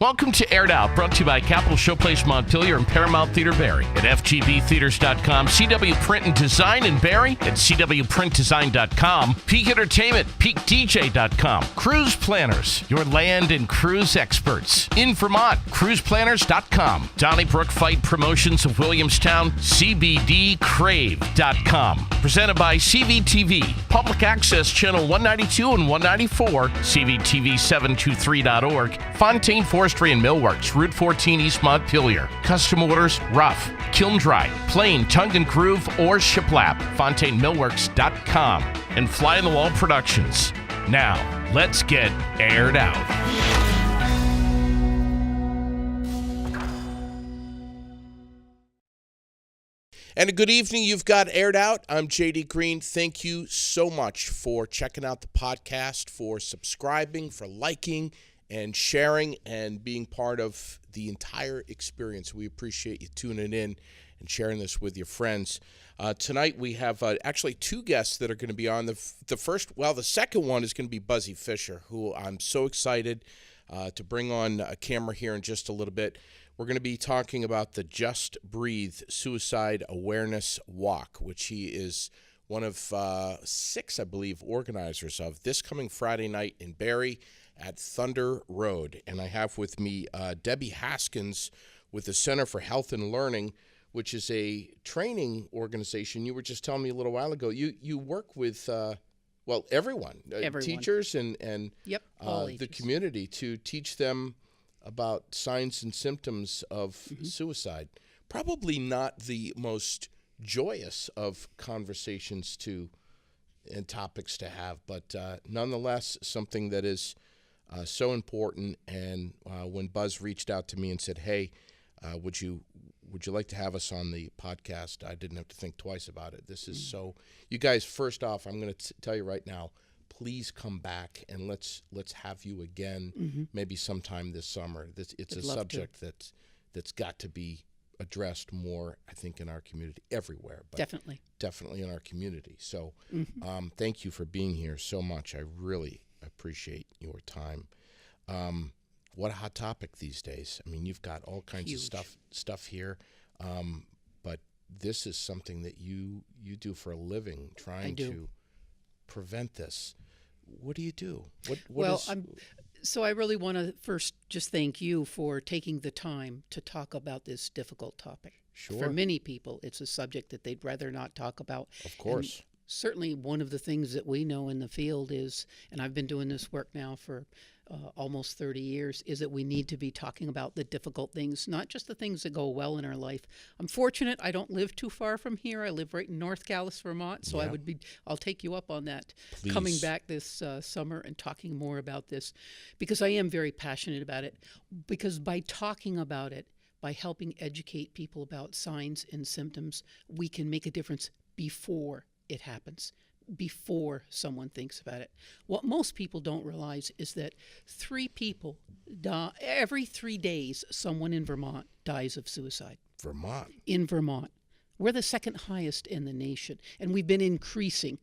Welcome to Aired Out, brought to you by Capitol Showplace Montpelier and Paramount Theater Barrie at FGBtheaters.com, CW Print and Design in Barrie at CWPrintDesign.com, Peak Entertainment, PeakDJ.com, Cruise Planners, your land and cruise experts. In Vermont, CruisePlanners.com, Donnybrook Fight Promotions of Williamstown, CBDCrave.com. Presented by CVTV, Public Access Channel 192 and 194, CVTV723.org, Fontaine, Forestry, and Millworks, Route 14 East Montpelier. Custom orders, rough, kiln dry, plain, tongue and groove, or shiplap. FontaineMillworks.com and Fly on the Wall Productions. Now, let's get aired out. And a good evening. You've got Aired Out. I'm JD Green. Thank you so much for checking out the podcast, for subscribing, for liking, and sharing and being part of the entire experience. We appreciate you tuning in and sharing this with your friends. Tonight we have actually two guests that are going to be on. The second one is going to be Buzzy Fisher, who I'm so excited to bring on a camera here in just a little bit. We're going to be talking about the Just Breathe Suicide Awareness Walk, which he is one of 6, I believe, organizers of this coming Friday night in Barrie at Thunder Road. And I have with me Debbie Haskins with the Center for Health and Learning, which is a training organization. You were just telling me a little while ago, you work with, everyone. Teachers and the community to teach them about signs and symptoms of suicide. Probably not the most joyous of conversations and topics to have, but nonetheless, something that is so important. And when Buzz reached out to me and said, "Hey, would you like to have us on the podcast?" I didn't have to think twice about it. This is so. You guys, first off, I'm going to tell you right now, please come back and let's have you again, maybe sometime this summer. It's a subject that's got to be addressed more, I think, in our community, everywhere. But definitely in our community. So thank you for being here so much. I really appreciate your time. What a hot topic these days. I mean, you've got all kinds of stuff here, but this is something that you do for a living, trying to prevent this. What do you do? So I really want to first just thank you for taking the time to talk about this difficult topic. Sure. For many people, it's a subject that they'd rather not talk about. Of course. And certainly one of the things that we know in the field is, and I've been doing this work now for almost 30 years, is that we need to be talking about the difficult things, not just the things that go well in our life. I'm fortunate I don't live too far from here. I live right in North Calais, Vermont, so I'll take you up on that. Please. Coming back this summer and talking more about this, because I am very passionate about it, because by talking about it, by helping educate people about signs and symptoms, we can make a difference before it happens, before someone thinks about it. What most people don't realize is that 3 people die every 3 days. Someone in Vermont dies of suicide. In Vermont. We're the second highest in the nation, and we've been increasing,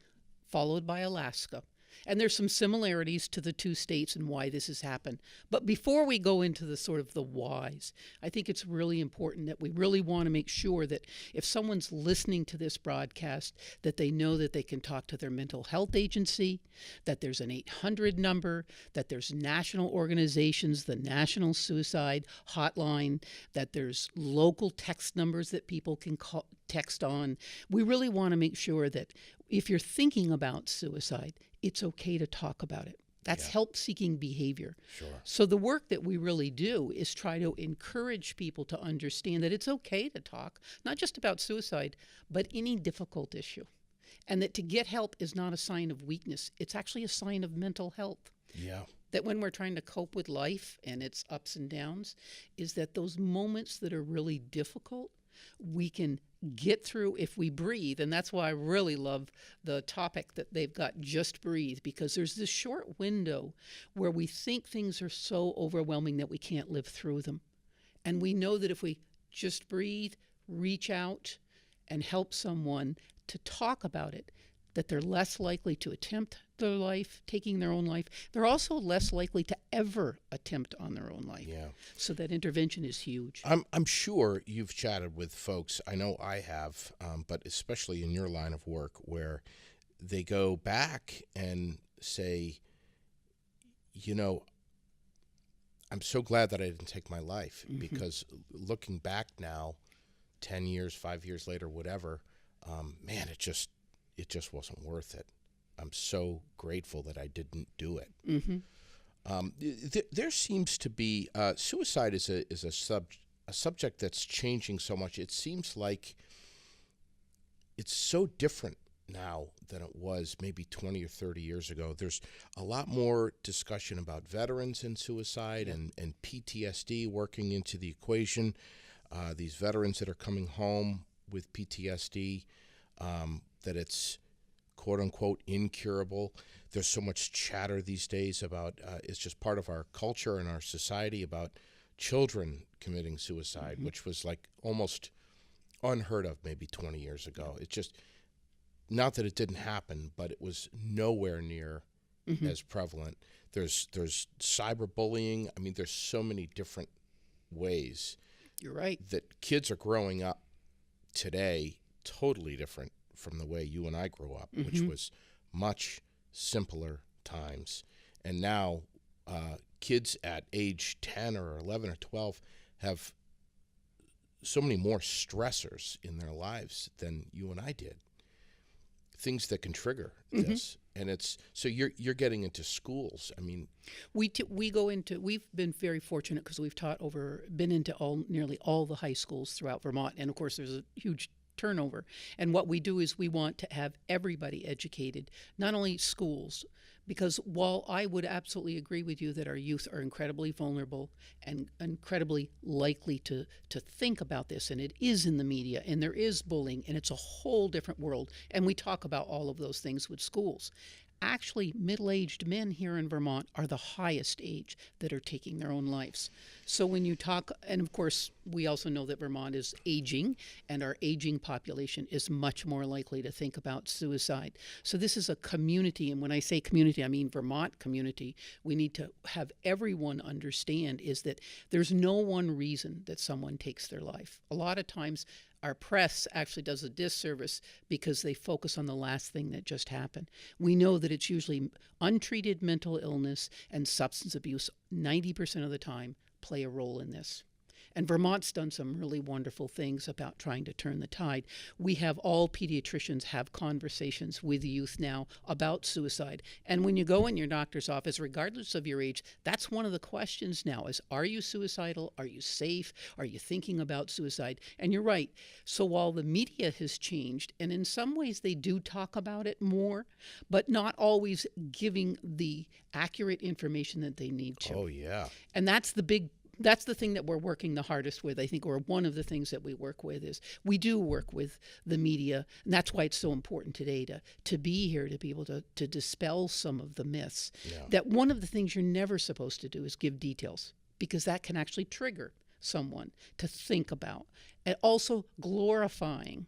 followed by Alaska. And there's some similarities to the 2 states and why this has happened. But before we go into the sort of the whys, I think it's really important that we really want to make sure that if someone's listening to this broadcast, that they know that they can talk to their mental health agency, that there's an 800 number, that there's national organizations, the National Suicide Hotline, that there's local text numbers that people can text on. We really want to make sure that if you're thinking about suicide, it's okay to talk about it. That's help-seeking behavior. Sure. So the work that we really do is try to encourage people to understand that it's okay to talk, not just about suicide, but any difficult issue. And that to get help is not a sign of weakness. It's actually a sign of mental health. Yeah. That when we're trying to cope with life and its ups and downs, is that those moments that are really difficult, we can get through if we breathe. And that's why I really love the topic that they've got, Just Breathe, because there's this short window where we think things are so overwhelming that we can't live through them. And we know that if we just breathe, reach out, and help someone to talk about it, that they're less likely to attempt their life, taking their own life, they're also less likely to ever attempt on their own life. Yeah. So that intervention is huge. I'm sure you've chatted with folks, I know I have, but especially in your line of work, where they go back and say, you know, I'm so glad that I didn't take my life, because looking back now, 10 years, 5 years later, whatever, man, it just wasn't worth it. I'm so grateful that I didn't do it. There seems to be suicide is a subject that's changing so much. It seems like it's so different now than it was maybe 20 or 30 years ago. There's a lot more discussion about veterans and suicide, and PTSD working into the equation. These veterans that are coming home with PTSD, that it's quote-unquote incurable. There's so much chatter these days about, it's just part of our culture and our society, about children committing suicide, which was like almost unheard of maybe 20 years ago. It's just, not that it didn't happen, but it was nowhere near as prevalent. There's cyberbullying. I mean, there's so many different ways. You're right. That kids are growing up today totally different from the way you and I grew up, which was much simpler times. And now kids at age 10 or 11 or 12 have so many more stressors in their lives than you and I did. Things that can trigger this. And it's, so you're getting into schools. I mean, we've been very fortunate because we've been into nearly all the high schools throughout Vermont. And of course there's a huge turnover. And what we do is we want to have everybody educated, not only schools, because while I would absolutely agree with you that our youth are incredibly vulnerable and incredibly likely to think about this, and it is in the media, and there is bullying, and it's a whole different world, and we talk about all of those things with schools. Actually, middle-aged men here in Vermont are the highest age that are taking their own lives. So when you talk, and of course, we also know that Vermont is aging, and our aging population is much more likely to think about suicide. So this is a community, and when I say community, I mean Vermont community. We need to have everyone understand is that there's no one reason that someone takes their life. A lot of times, our press actually does a disservice because they focus on the last thing that just happened. We know that it's usually untreated mental illness and substance abuse 90% of the time play a role in this. And Vermont's done some really wonderful things about trying to turn the tide. We have all pediatricians have conversations with youth now about suicide. And when you go in your doctor's office, regardless of your age, that's one of the questions now is, are you suicidal? Are you safe? Are you thinking about suicide? And you're right. So while the media has changed, and in some ways they do talk about it more, but not always giving the accurate information that they need to. Oh, yeah. And that's the thing that we're working the hardest with, I think, or one of the things that we work with is we do work with the media. And that's why it's so important today to be here, to be able to dispel some of the myths. Yeah. That one of the things you're never supposed to do is give details, because that can actually trigger someone to think about. And also glorifying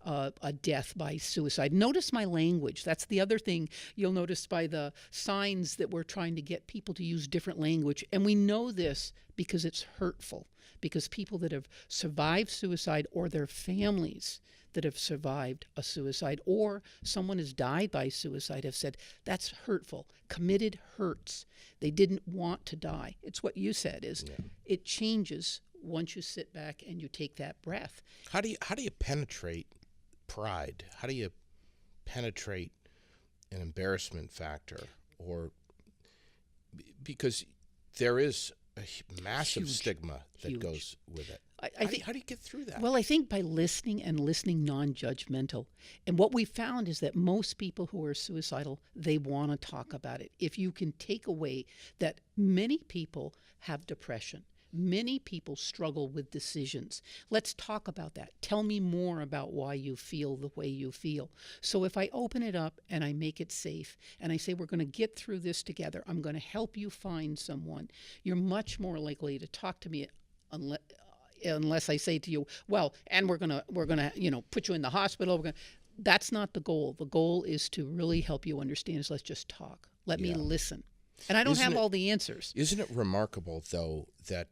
a death by suicide. Notice my language. That's the other thing you'll notice by the signs that we're trying to get people to use different language. And we know this because it's hurtful, because people that have survived suicide, or their families that have survived a suicide, or someone has died by suicide, have said, that's hurtful. Committed hurts. They didn't want to die. It's what you said is it changes once you sit back and you take that breath. How do you penetrate pride? How do you penetrate an embarrassment factor? Or because there is a massive stigma that goes with it. How do you get through that? Well, I think by listening and listening non-judgmental. And what we found is that most people who are suicidal, they want to talk about it. If you can take away that many people have depression, many people struggle with decisions. Let's talk about that. Tell me more about why you feel the way you feel. So if I open it up and I make it safe and I say, we're going to get through this together, I'm going to help you find someone, you're much more likely to talk to me unless I say to you, well, and we're going to put you in the hospital. That's not the goal. The goal is to really help you understand is let's just talk. Let me listen. And I don't have all the answers. Isn't it remarkable, though, that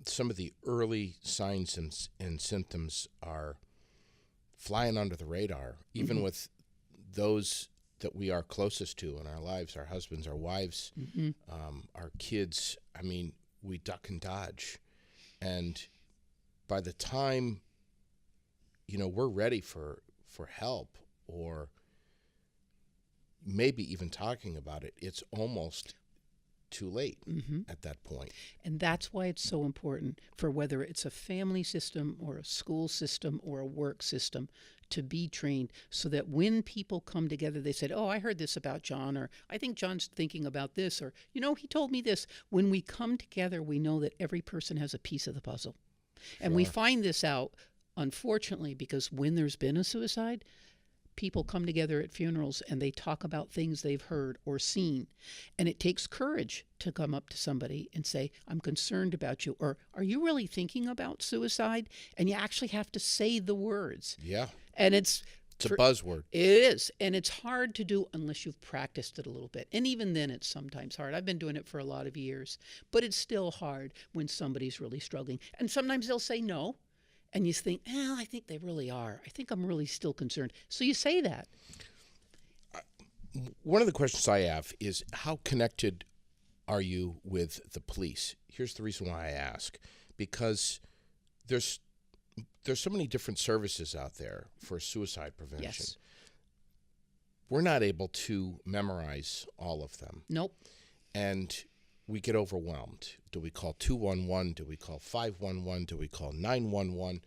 some of the early signs and symptoms are flying under the radar, even with those that we are closest to in our lives, our husbands, our wives, our kids. I mean, we duck and dodge. And by the time, we're ready for help or maybe even talking about it, it's almost too late at that point. And that's why it's so important for whether it's a family system or a school system or a work system to be trained so that when people come together, they said, oh, I heard this about John, or I think John's thinking about this, or, he told me this. When we come together, we know that every person has a piece of the puzzle. And we find this out, unfortunately, because when there's been a suicide, people come together at funerals and they talk about things they've heard or seen. And it takes courage to come up to somebody and say, I'm concerned about you. Or, are you really thinking about suicide? And you actually have to say the words. Yeah. And it's a buzzword. It is. And it's hard to do unless you've practiced it a little bit. And even then, it's sometimes hard. I've been doing it for a lot of years. But it's still hard when somebody's really struggling. And sometimes they'll say no. And you think, I think they really are. I think I'm really still concerned. So you say that. One of the questions I have is, how connected are you with the police? Here's the reason why I ask. Because there's so many different services out there for suicide prevention. Yes. We're not able to memorize all of them. Nope. And we get overwhelmed. Do we call 211? Do we call 511? Do we call 911?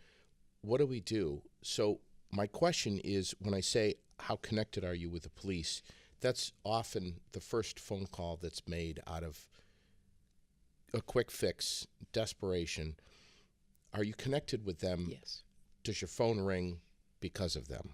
What do we do? So my question is, when I say, how connected are you with the police, that's often the first phone call that's made out of a quick fix, desperation. Are you connected with them? Yes. Does your phone ring because of them?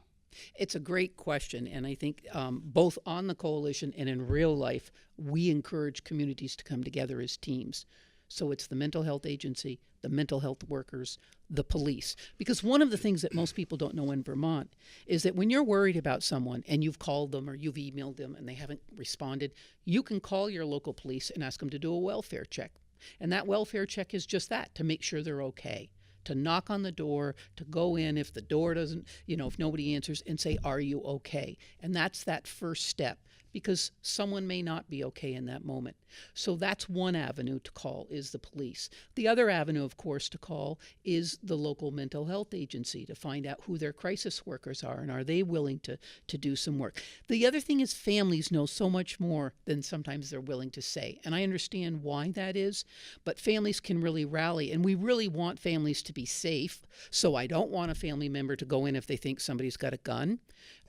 It's a great question, and I think both on the coalition and in real life, we encourage communities to come together as teams. So it's the mental health agency, the mental health workers, the police. Because one of the things that most people don't know in Vermont is that when you're worried about someone and you've called them or you've emailed them and they haven't responded, you can call your local police and ask them to do a welfare check. And that welfare check is just that, to make sure they're okay. To knock on the door, to go in if the door doesn't, if nobody answers, and say, are you okay? And that's that first step, because someone may not be okay in that moment. So that's one avenue to call, is the police. The other avenue, of course, to call is the local mental health agency to find out who their crisis workers are and are they willing to do some work. The other thing is families know so much more than sometimes they're willing to say. And I understand why that is, but families can really rally. And we really want families to be safe. So I don't want a family member to go in if they think somebody's got a gun.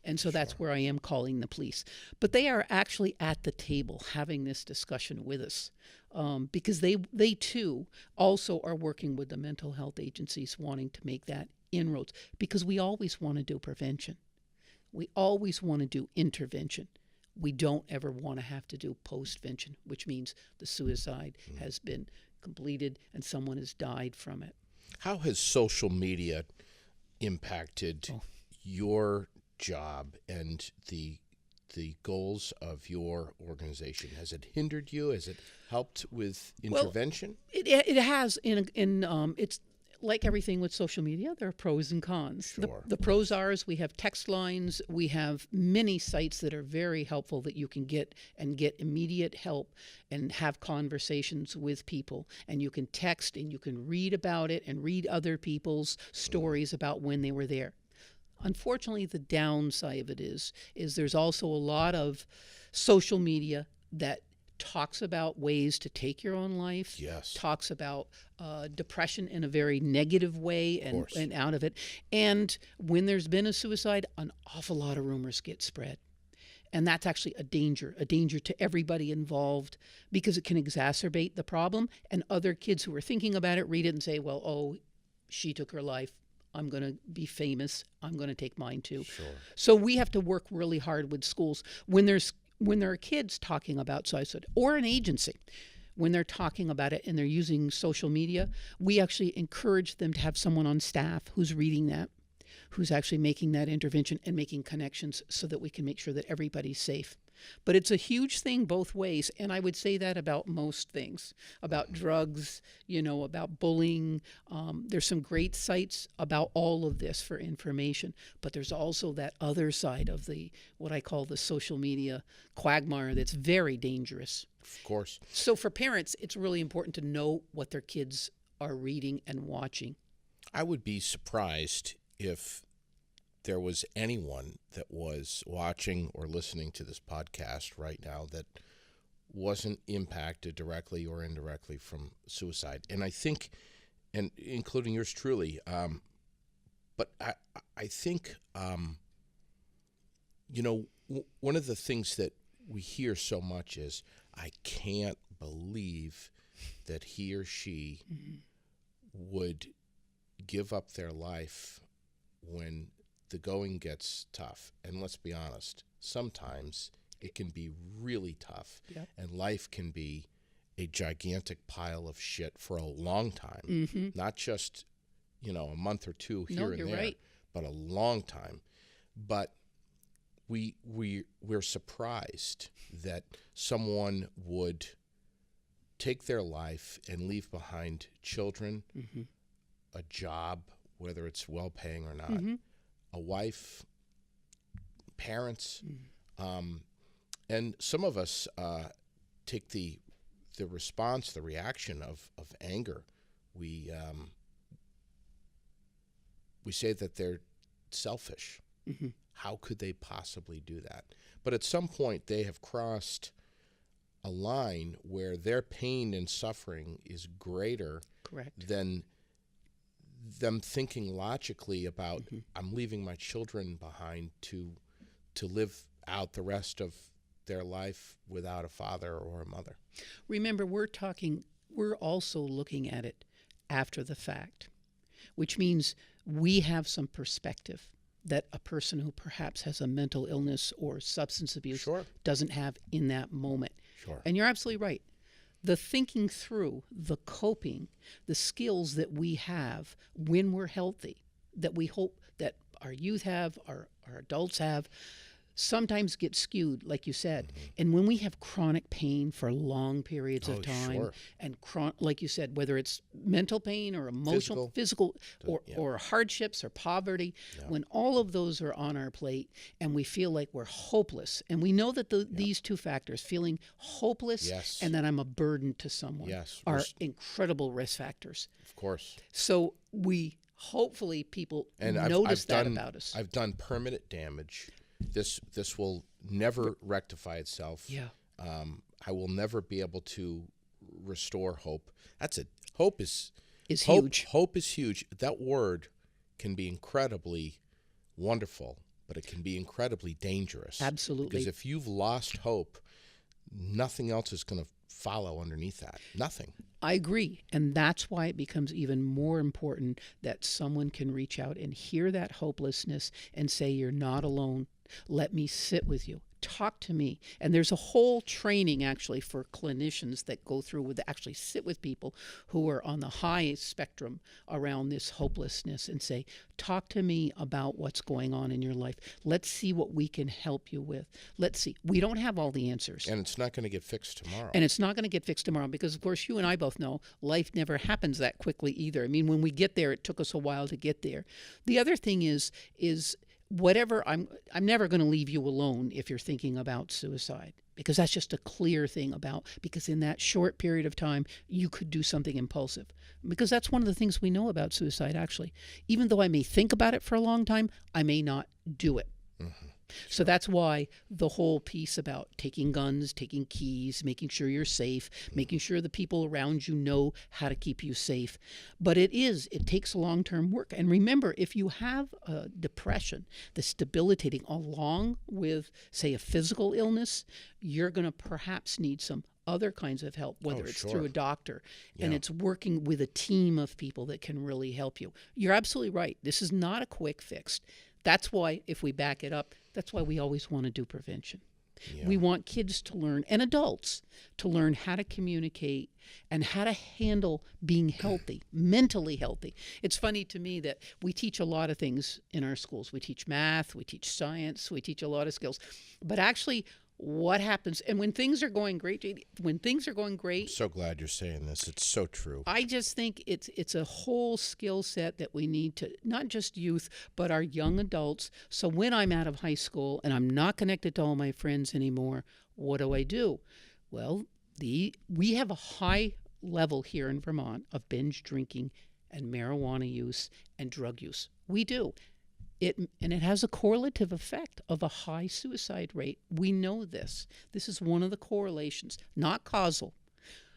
And so that's where I am calling the police. But they are actually at the table having this discussion with us because they too also are working with the mental health agencies wanting to make that inroads, because we always want to do prevention. We always want to do intervention. We don't ever want to have to do postvention, which means the suicide has been completed and someone has died from it. How has social media impacted your job and the goals of your organization? Has it hindered you? Has it helped with intervention? Well, it has. It's like everything with social media. There are pros and cons. Sure. The pros are we have text lines. We have many sites that are very helpful that you can get immediate help and have conversations with people. And you can text and you can read about it and read other people's stories about when they were there. Unfortunately, the downside of it is there's also a lot of social media that talks about ways to take your own life, yes, talks about depression in a very negative way and out of it. And when there's been a suicide, an awful lot of rumors get spread. And that's actually a danger to everybody involved, because it can exacerbate the problem. And other kids who are thinking about it read it and say, well, oh, she took her life. I'm going to be famous. I'm going to take mine too. Sure. So we have to work really hard with schools when there are kids talking about suicide, or an agency, when they're talking about it and they're using social media. We actually encourage them to have someone on staff who's reading that, who's actually making that intervention and making connections so that we can make sure that everybody's safe. But it's a huge thing both ways, and I would say that about most things, about drugs, about bullying. There's some great sites about all of this for information, but there's also that other side of what I call the social media quagmire that's very dangerous. Of course. So for parents, it's really important to know what their kids are reading and watching. I would be surprised if there was anyone that was watching or listening to this podcast right now that wasn't impacted directly or indirectly from suicide. And I think, and including yours truly, but I think, one of the things that we hear so much is, I can't believe that he or she would give up their life when the going gets tough. And let's be honest, sometimes it can be really tough. Yep. And life can be a gigantic pile of shit for a long time. Not just, a month or two here and there, right. but a long time. But we're surprised that someone would take their life and leave behind children, a job, whether it's well-paying or not, a wife, parents, and some of us take the response, the reaction of anger. We say that they're selfish. How could they possibly do that? But at some point, they have crossed a line where their pain and suffering is greater Correct. than them thinking logically about, I'm leaving my children behind to live out the rest of their life without a father or a mother. Remember, we're also looking at it after the fact, which means we have some perspective that a person who perhaps has a mental illness or substance abuse doesn't have in that moment. Sure. And you're absolutely right. The thinking through, the coping, the skills that we have when we're healthy, that we hope that our youth have, our adults have, sometimes get skewed, like you said. And when we have chronic pain for long periods of time, and like you said, whether it's mental pain or emotional, physical or hardships or poverty, when all of those are on our plate and we feel like we're hopeless, and we know that these two factors, feeling hopeless and that I'm a burden to someone, are incredible risk factors. Of course. So hopefully people notice that about us. I've done permanent damage. This will never rectify itself. I will never be able to restore hope. That's it. Hope is huge. Hope is huge. That word can be incredibly wonderful, but it can be incredibly dangerous. Absolutely. Because if you've lost hope, nothing else is going to follow underneath that. Nothing. I agree. And that's why it becomes even more important that someone can reach out and hear that hopelessness and say, you're not alone. Let me sit with you. Talk to me. And there's a whole training actually for clinicians that go through with actually sit with people who are on the high spectrum around this hopelessness and say, talk to me about what's going on in your life. Let's see what we can help you with. Let's see. We don't have all the answers. And it's not going to get fixed tomorrow. And it's not going to get fixed tomorrow because, of course, you and I both know life never happens that quickly either. I mean, when we get there, it took us a while to get there. The other thing is whatever, I'm never going to leave you alone if you're thinking about suicide, because that's just a clear thing because in that short period of time, you could do something impulsive. Because that's one of the things we know about suicide, actually. Even though I may think about it for a long time, I may not do it. So that's why the whole piece about taking guns, taking keys, making sure you're safe, making sure the people around you know how to keep you safe. But it takes long-term work. And remember, if you have a depression that's debilitating along with, say, a physical illness, you're going to perhaps need some other kinds of help, whether it's through a doctor, and it's working with a team of people that can really help you. You're absolutely right. This is not a quick fix. That's why, if we back it up, that's why we always want to do prevention. Yeah. We want kids to learn, and adults, to learn how to communicate and how to handle being healthy, mentally healthy. It's funny to me that we teach a lot of things in our schools. We teach math, we teach science, we teach a lot of skills. But actually, what happens, and when things are going great, JD, when things are going I'm great, so glad you're saying this. It's so true. I just think it's a whole skill set that we need to, not just youth, but our young adults. So when I'm out of high school and I'm not connected to all my friends anymore, what do? Well, we have a high level here in Vermont of binge drinking and marijuana use and drug use. We do. And it has a correlative effect of a high suicide rate. We know this. This is one of the correlations, not causal.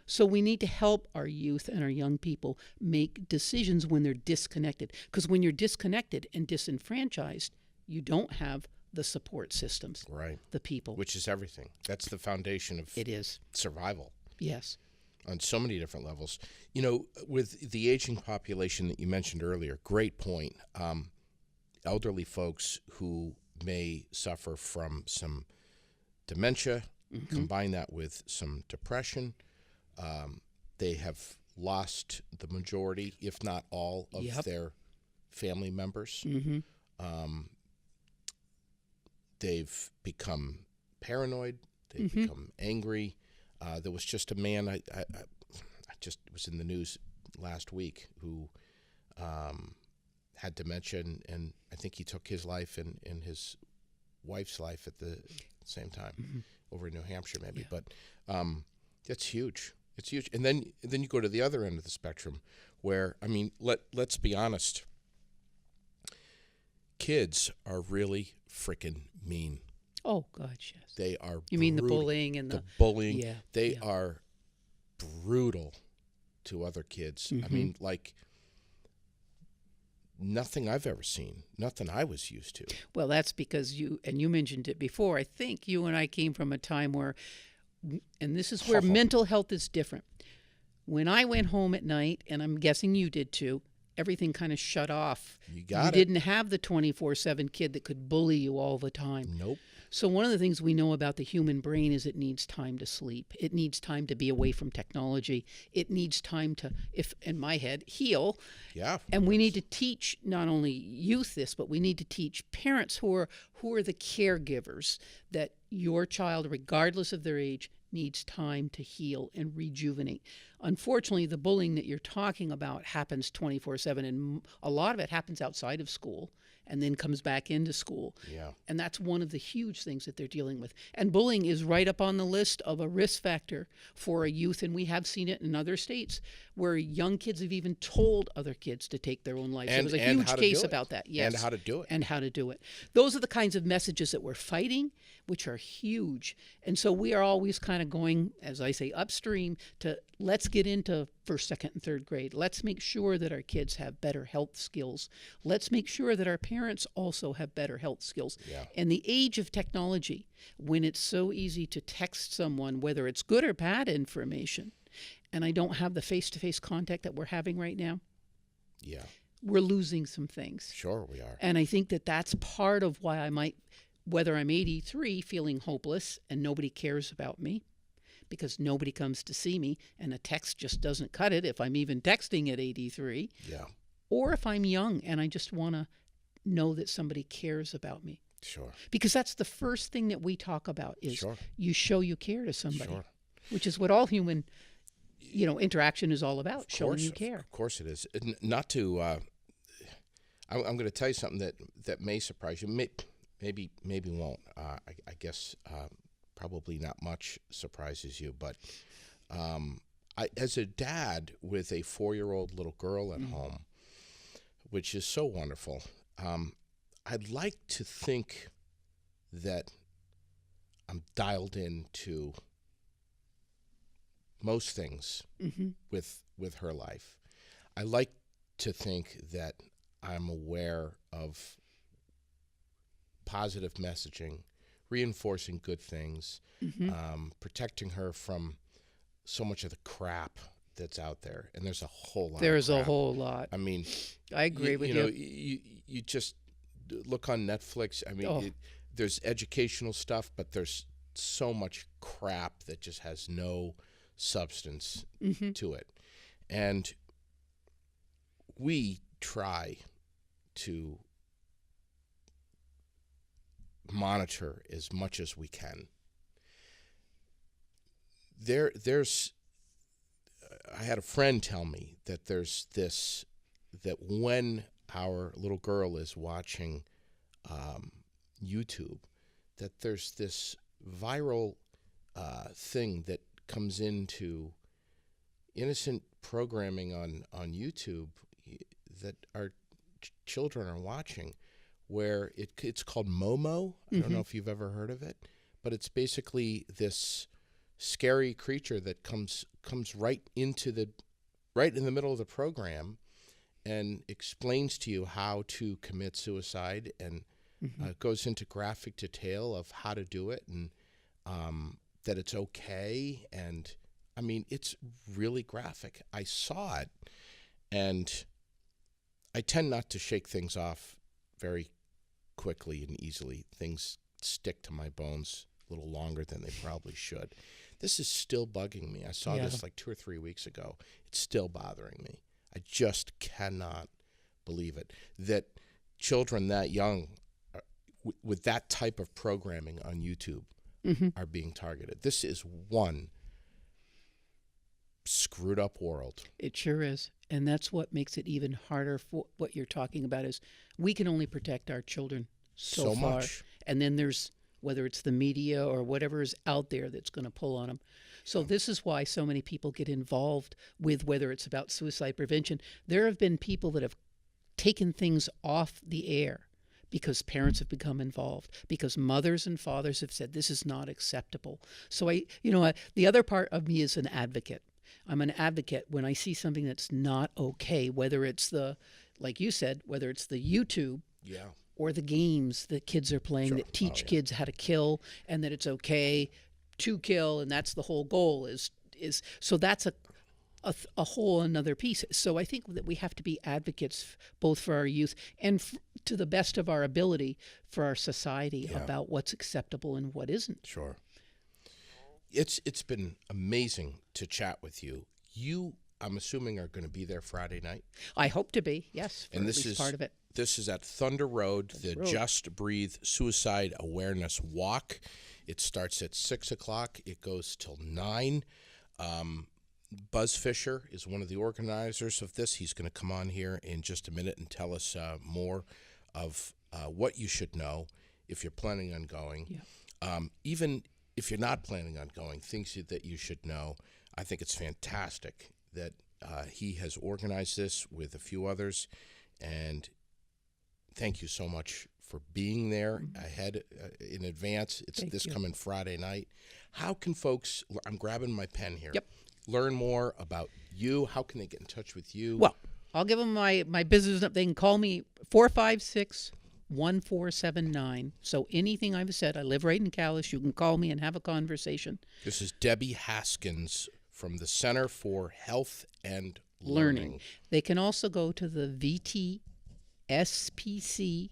So we need to help our youth and our young people make decisions when they're disconnected. Because when you're disconnected and disenfranchised, you don't have the support systems, Right. the people. Which is everything. That's the foundation of It is. survival Yes. on so many different levels. You know, with the aging population that you mentioned earlier, great point. Elderly folks who may suffer from some dementia, combine that with some depression, they have lost the majority, if not all, of Yep. their family members. They've become paranoid. They've become angry. There was just a man I just was in the news last week who had dementia, and I think he took his life and his wife's life at the same time over in New Hampshire, maybe. Yeah. But that's huge. It's huge. And then you go to the other end of the spectrum, where I mean, let's be honest. Kids are really freaking mean. Oh, gosh, yes. They are. You mean the brutal. bullying and The bullying. Yeah. They yeah. are brutal to other kids. I mean, like nothing I've ever seen, nothing I was used to. Well, that's because you mentioned it before. I think you and I came from a time where, and this is where mental health is different. When I went home at night, and I'm guessing you did too, everything kind of shut off. You got it. Didn't have the 24/7 kid that could bully you all the time. Nope. So one of the things we know about the human brain is it needs time to sleep. It needs time to be away from technology. It needs time to, if in my head, heal. Yeah. And we need to teach not only youth this, but we need to teach parents who are the caregivers that your child, regardless of their age, needs time to heal and rejuvenate. Unfortunately, the bullying that you're talking about happens 24/7, and a lot of it happens outside of school and then comes back into school. Yeah. And that's one of the huge things that they're dealing with. And bullying is right up on the list of a risk factor for a youth, and we have seen it in other states where young kids have even told other kids to take their own lives. There was a huge case about that. Yes. And how to do it. And how to do it. Those are the kinds of messages that we're fighting, which are huge. And so we are always kind of going, as I say, upstream to let's get into first, second, and third grade. Let's make sure that our kids have better health skills. Let's make sure that our parents also have better health skills. Yeah. And the age of technology, when it's so easy to text someone, whether it's good or bad information, and I don't have the face-to-face contact that we're having right now, Yeah. we're losing some things. Sure we are. And I think that that's part of why I might, whether I'm 83 feeling hopeless and nobody cares about me because nobody comes to see me and a text just doesn't cut it if I'm even texting at 83, Yeah. or if I'm young and I just want to know that somebody cares about me. Sure. Because that's the first thing that we talk about is Sure. you show you care to somebody, Sure. which is what all human, interaction is all about, showing you Of care. course it is. Not to. I'm going to tell you something that may surprise you. Maybe won't. I guess probably not much surprises you. But as a dad with a 4-year-old little girl at home, which is so wonderful, I'd like to think that I'm dialed into most things with her life. I like to think that I'm aware of positive messaging, reinforcing good things, protecting her from so much of the crap that's out there. And there's a whole lot. There's of a crap. whole lot. I mean, I agree with you. You just look on Netflix. I mean, there's educational stuff, but there's so much crap that just has no substance to it. And we try to monitor as much as we can. I had a friend tell me that there's this, that when our little girl is watching YouTube, that there's this viral thing that comes into innocent programming on YouTube that our children are watching, where it's called Momo. I don't know if you've ever heard of it, but it's basically this scary creature that comes right in the middle of the program and explains to you how to commit suicide, and goes into graphic detail of how to do it, and that it's okay. And I mean, it's really graphic. I saw it, and I tend not to shake things off very quickly and easily. Things stick to my bones a little longer than they probably should. This is still bugging me. I saw this like 2 or 3 weeks ago. It's still bothering me. I just cannot believe it, that children that young with that type of programming on YouTube are being targeted. This is one screwed up world. It sure is. And that's what makes it even harder. For what you're talking about is we can only protect our children so far. Much. And then there's, whether it's the media or whatever is out there that's going to pull on them. So this is why so many people get involved with, whether it's about suicide prevention. There have been people that have taken things off the air because parents have become involved, because mothers and fathers have said this is not acceptable. So the other part of me is an advocate. I'm an advocate when I see something that's not okay, whether it's like you said, whether it's the YouTube or the games that kids are playing that teach kids how to kill, and that it's okay to kill, and that's the whole goal is so that's a whole another piece. So I think that we have to be advocates both for our youth and to the best of our ability for our society about what's acceptable and what isn't. Sure. It's been amazing to chat with you. You, I'm assuming, are going to be there Friday night? I hope to be, yes, for and at least part of it. This is at Thunder Road, Just Breathe Suicide Awareness Walk. It starts at 6 o'clock. It goes till 9. Buzz Fisher is one of the organizers of this. He's going to come on here in just a minute and tell us more of what you should know if you're planning on going. Yeah. Even if you're not planning on going, things that you should know. I think it's fantastic that he has organized this with a few others, and thank you so much for being there ahead in advance. It's coming Friday night. How can folks, I'm grabbing my pen here, learn more about you? How can they get in touch with you? Well, I'll give them my business. They can call me 456-1479. So anything I've said, I live right in Calais. You can call me and have a conversation. This is Debbie Haskins from the Center for Health and Learning. They can also go to the VTSPC.org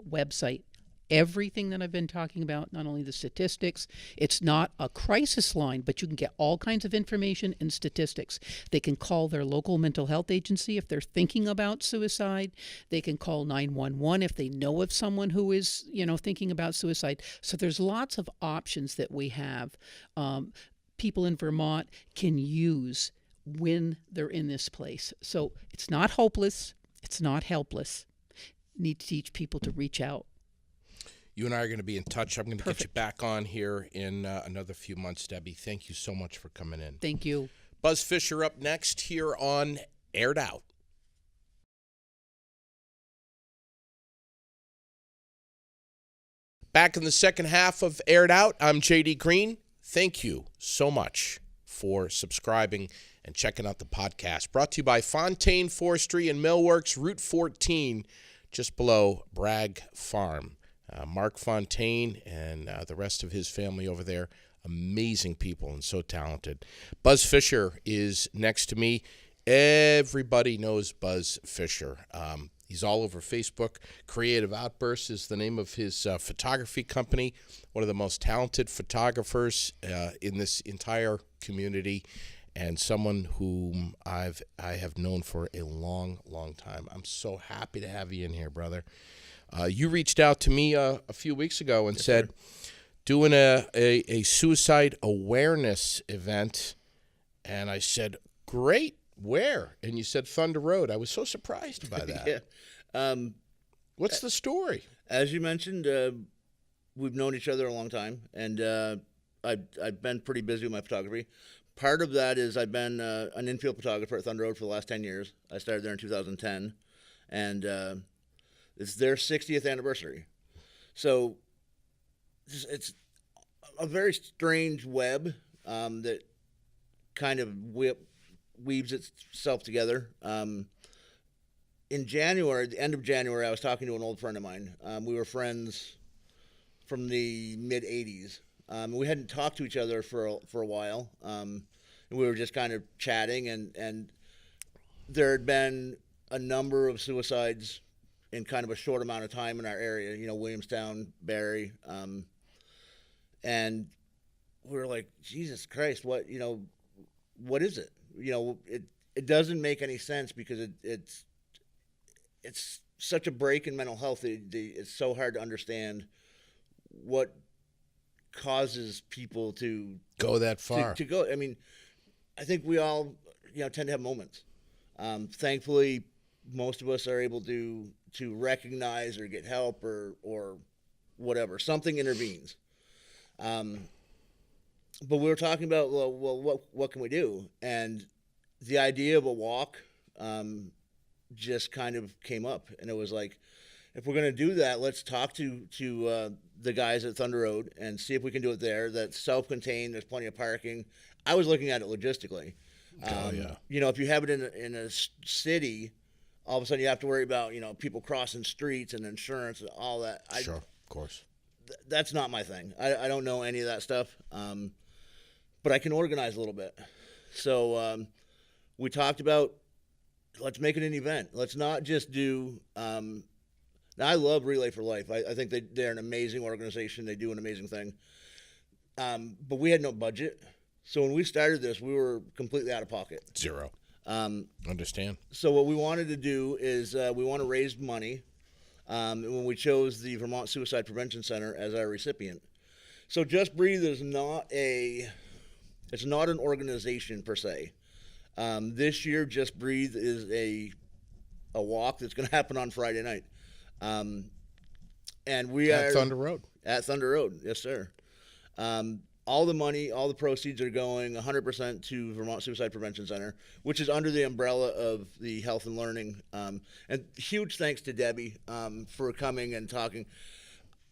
website. Everything that I've been talking about, not only the statistics, it's not a crisis line, but you can get all kinds of information and statistics. They can call their local mental health agency if they're thinking about suicide. They can call 911 if they know of someone who is, thinking about suicide. So there's lots of options that we have. People in Vermont can use when they're in this place. So it's not hopeless. It's not helpless. Need to teach people to reach out. You and I are going to be in touch. I'm going to get you back on here in another few months, Debbie. Thank you so much for coming in. Thank you. Buzz Fisher up next here on Aired Out. Back in the second half of Aired Out, I'm J.D. Green. Thank you so much for subscribing and checking out the podcast. Brought to you by Fontaine, Forestry, and Millworks, Route 14, just below Bragg Farm. Mark Fontaine and the rest of his family over there, amazing people and so talented. Buzz Fisher is next to me. Everybody knows Buzz Fisher. He's all over Facebook. Creative Outbursts is the name of his photography company. One of the most talented photographers in this entire community, and someone whom I have known for a long, long time. I'm so happy to have you in here, brother. You reached out to me a few weeks ago and said, doing a suicide awareness event, and I said, great. Where? And you said Thunder Road. I was so surprised by that. Yeah. What's the story? As you mentioned, we've known each other a long time, and I've been pretty busy with my photography. Part of that is I've been an infield photographer at Thunder Road for the last 10 years. I started there in 2010, and it's their 60th anniversary. So it's a very strange web that kind of weaves itself together. In January, the end of January, I was talking to an old friend of mine. We were friends from the mid-'80s. We hadn't talked to each other for a while. And we were just kind of chatting, and there had been a number of suicides in kind of a short amount of time in our area, Williamstown, Barrie. And we were like, Jesus Christ, what is it? It doesn't make any sense because it's such a break in mental health. It's so hard to understand what causes people to go that far. To go. I mean, I think we all, tend to have moments. Thankfully, most of us are able to recognize or get help or whatever. Something intervenes. But we were talking about, well, what can we do? And the idea of a walk just kind of came up. And it was like, if we're going to do that, let's talk to the guys at Thunder Road and see if we can do it there. That's self-contained. There's plenty of parking. I was looking at it logistically. Yeah. If you have it in a city, all of a sudden you have to worry about, people crossing streets and insurance and all that. Sure, of course. That's not my thing. I don't know any of that stuff. But I can organize a little bit. So we talked about, let's make it an event. Let's not just do now, I love Relay for Life. I think they're an amazing organization. They do an amazing thing. But we had no budget. So when we started this, we were completely out of pocket. Zero. Understand. So what we wanted to do is we want to raise money. And when we chose the Vermont Suicide Prevention Center as our recipient. So Just Breathe is it's not an organization per se. This year, Just Breathe is a walk that's going to happen on Friday night. And we are at Thunder Road. At Thunder Road, yes, sir. All the money, all the proceeds are going 100% to Vermont Suicide Prevention Center, which is under the umbrella of the Health and Learning. And huge thanks to Debbie for coming and talking.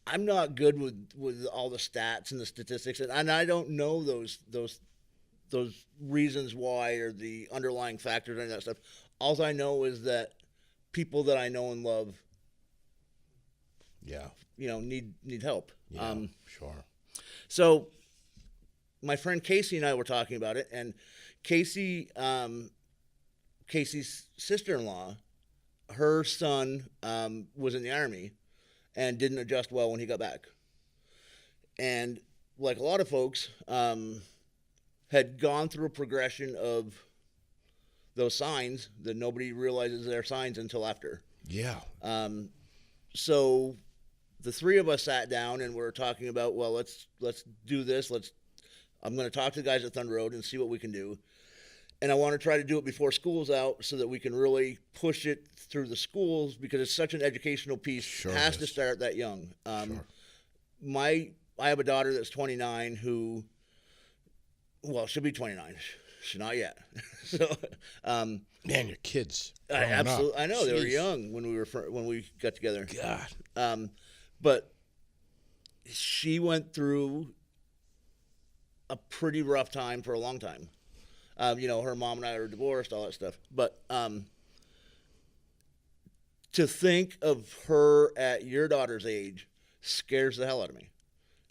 I'm not good with all the stats and the statistics, and I don't know those reasons why or the underlying factors and that stuff. All I know is that people that I know and love, need help. Yeah, sure. So my friend Casey and I were talking about it, and Casey's sister-in-law, her son was in the Army and didn't adjust well when he got back. And like a lot of folks, had gone through a progression of those signs that nobody realizes they're signs until after. Yeah. So the three of us sat down and we're talking about, well, let's do this. I'm going to talk to the guys at Thunder Road and see what we can do. And I want to try to do it before school's out so that we can really push it through the schools because it's such an educational piece. Sure it has to start that young. Sure. I have a daughter that's 29 who, well, she'll be 29. She's not yet. So, man, your kids. Absolutely. I know. Jeez. They were young when we got together. God. But she went through a pretty rough time for a long time. Her mom and I were divorced, all that stuff. But to think of her at your daughter's age scares the hell out of me.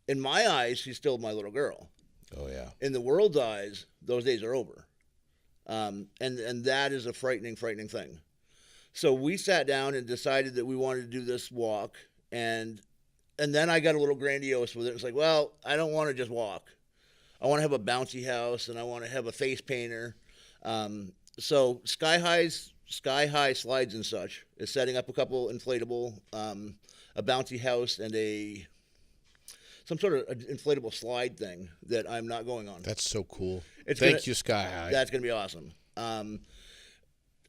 In my eyes, she's still my little girl. Oh, yeah. In the world's eyes, those days are over. And that is a frightening, frightening thing. So we sat down and decided that we wanted to do this walk, and then I got a little grandiose with it. It's like, well, I don't want to just walk. I want to have a bouncy house, and I want to have a face painter. So Sky High Slides and Such is setting up a couple inflatable, a bouncy house, and some sort of inflatable slide thing that I'm not going on. That's so cool. Thank you, Sky High. That's going to be awesome.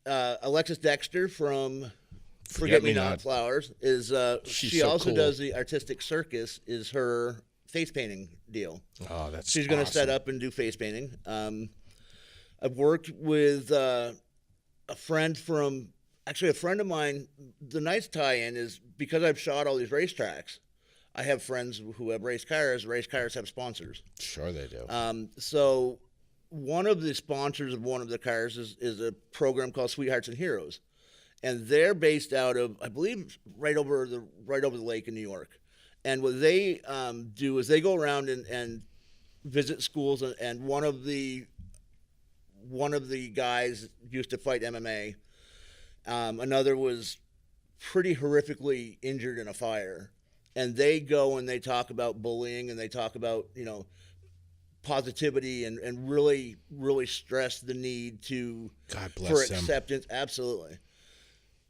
Alexis Dexter from Forget Me Not Flowers is she so also cool. does the Artistic Circus is her face painting deal. Oh, that's She's going to awesome. set up and do face painting. I've worked with a friend of mine. The nice tie-in is because I've shot all these racetracks, I have friends who have race cars. Race cars have sponsors. Sure they do. So one of the sponsors of one of the cars is a program called Sweethearts and Heroes. And they're based out of, I believe, right over the lake in New York. And what they do is they go around and visit schools. And one of the guys used to fight MMA. Another was pretty horrifically injured in a fire. And they go and they talk about bullying, and they talk about, positivity and really, really stress the need God for bless them. acceptance. Absolutely.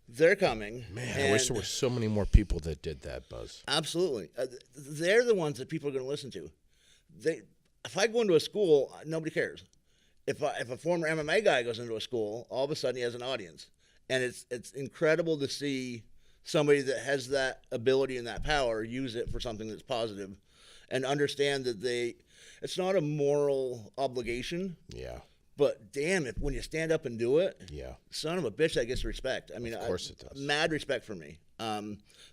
They're coming. Man, I wish there were so many more people that did that, Buzz. Absolutely. They're the ones that people are going to listen to. If I go into a school, nobody cares. If a former MMA guy goes into a school, all of a sudden he has an audience. And it's incredible to see somebody that has that ability and that power use it for something that's positive and understand that it's not a moral obligation. Yeah. But damn, when you stand up and do it, Yeah. son of a bitch, that gets respect. I mean, Of course it does. Mad respect for me.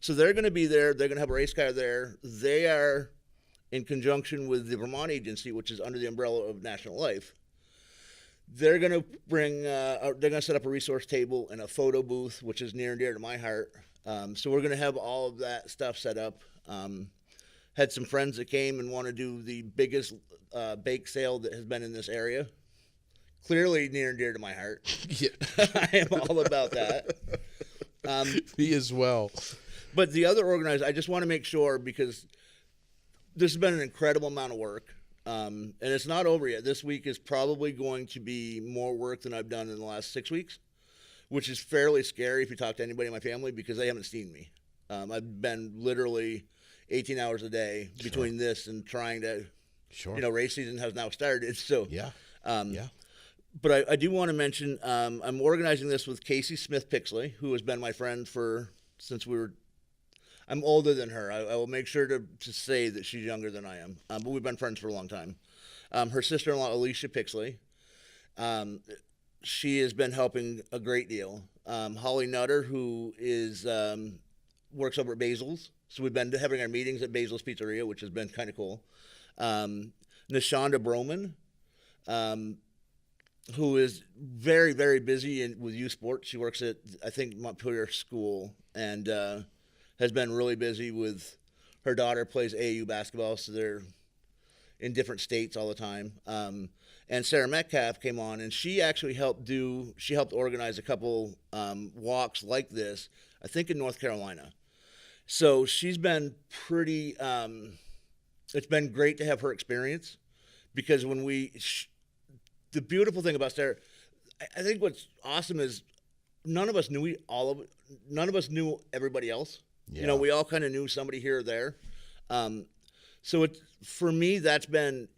So they're going to be there. They're going to have a race car there. They are in conjunction with the Vermont agency, which is under the umbrella of National Life. They're going to they're going to set up a resource table and a photo booth, which is near and dear to my heart. So we're going to have all of that stuff set up. Had some friends that came and want to do the biggest bake sale that has been in this area. Clearly near and dear to my heart. Yeah. I am all about that. Me as well. But the other organizers, I just want to make sure, because this has been an incredible amount of work. And it's not over yet. This week is probably going to be more work than I've done in the last 6 weeks, which is fairly scary if you talk to anybody in my family, because they haven't seen me. I've been literally 18 hours a day between this and trying to, race season has now started. So, Yeah. But I do want to mention, I'm organizing this with Casey Smith Pixley, who has been my friend since I'm older than her. I will make sure to say that she's younger than I am. But we've been friends for a long time. Her sister-in-law, Alicia Pixley, she has been helping a great deal. Holly Nutter, who works over at Basil's. So we've been having our meetings at Basil's Pizzeria, which has been kind of cool. Nashonda Broman, who is very, very busy with youth sports. She works at, I think, Montpelier School, and has been really busy with her daughter plays AAU basketball, so they're in different states all the time. And Sarah Metcalf came on, and she actually helped organize a couple walks like this, I think in North Carolina. So she's been pretty, it's been great to have her experience, because when the beautiful thing about Sarah, I think what's awesome is none of us knew everybody else. Yeah. We all kind of knew somebody here or there. So for me, that's been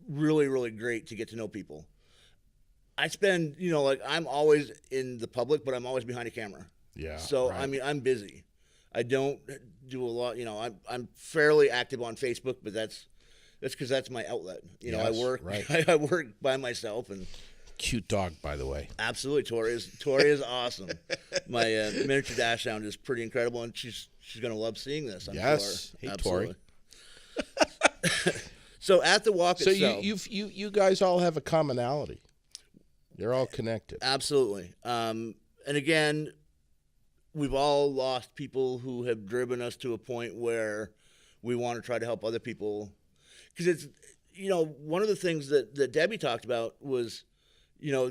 really, really great to get to know people. I spend, I'm always in the public, but I'm always behind a camera. Yeah. So, right. I mean, I'm busy. I don't do a lot, I'm fairly active on Facebook, but that's because that's my outlet. Yes, I work right. I work by myself, and Cute dog, by the way. absolutely, Tori is awesome. My miniature dachshund is pretty incredible, and she's going to love seeing this. I'm Yes. sure. Hey, Absolutely. So at the walk So itself, you guys all have a commonality. You're all connected. absolutely. And again, we've all lost people who have driven us to a point where we want to try to help other people. Because it's, one of the things that Debbie talked about was,